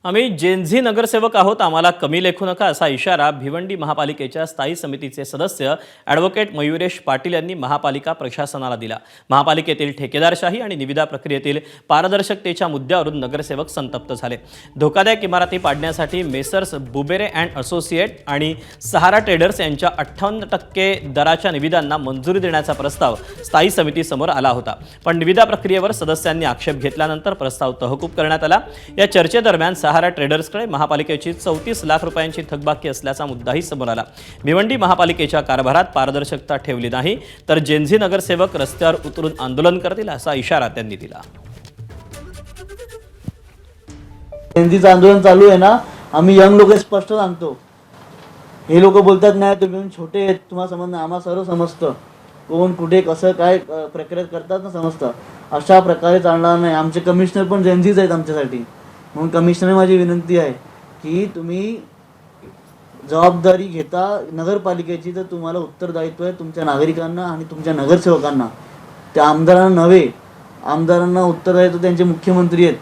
आम्ही जेनझी नगरसेवक आहोत, आम्हाला कमी लेखू नका असा इशारा भिवंडी महापालिकेच्या स्थायी समितीचे सदस्य ॲडव्होकेट मयुरेश पाटील यांनी महापालिका प्रशासनाला दिला। महापालिकेतील ठेकेदारशाही आणि निविदा प्रक्रियेतील पारदर्शकतेच्या मुद्द्यावरून नगरसेवक संतप्त झाले। धोकादायक इमारती पाडण्यासाठी मेसर्स बुबेरे अँड असोसिएट आणि सहारा ट्रेडर्स यांच्या 58% दराच्या निविदांना मंजुरी देण्याचा प्रस्ताव स्थायी समितीसमोर आला होता, पण निविदा प्रक्रियेवर सदस्यांनी आक्षेप घेतल्यानंतर प्रस्ताव तहकूब करण्यात आला। या चर्चेदरम्यान सहारा ट्रेडर्सकडे महापालिकेची 34 लाख रुपयांची थकबाकी असल्याचा मुद्दाही समोर आला। भिवंडी महापालिकेच्या कारभारात पारदर्शकता ठेवली नाही तर जेनझी नगरसेवक रस्त्यावर उतरून आंदोलन करतील असा इशारा त्यांनी दिला। जेनझीचं आंदोलन चालू आहे ना, आम्ही यंग लोक स्पष्ट सांगतो। हे लोक बोलतात नाही तुम्ही छोटे आहेत, तुम्हाला समजणं, आम्हाला सर्व समजतं कोण कुठे कसं काय प्रक्रिया करतात ना, समजतं। अशा प्रकारे चालणार नाही। आमचे कमिशनर पण जेनझीच आहेत आमच्यासाठी, म्हणून कमिशनर माझी विनंती आहे की तुम्ही जबाबदारी घेता नगरपालिकेची, तर तुम्हाला उत्तरदायित्व आहे तुमच्या नागरिकांना आणि तुमच्या नगरसेवकांना। त्या आमदारांना नव्हे, आमदारांना उत्तरदायित्व त्यांचे मुख्यमंत्री आहेत।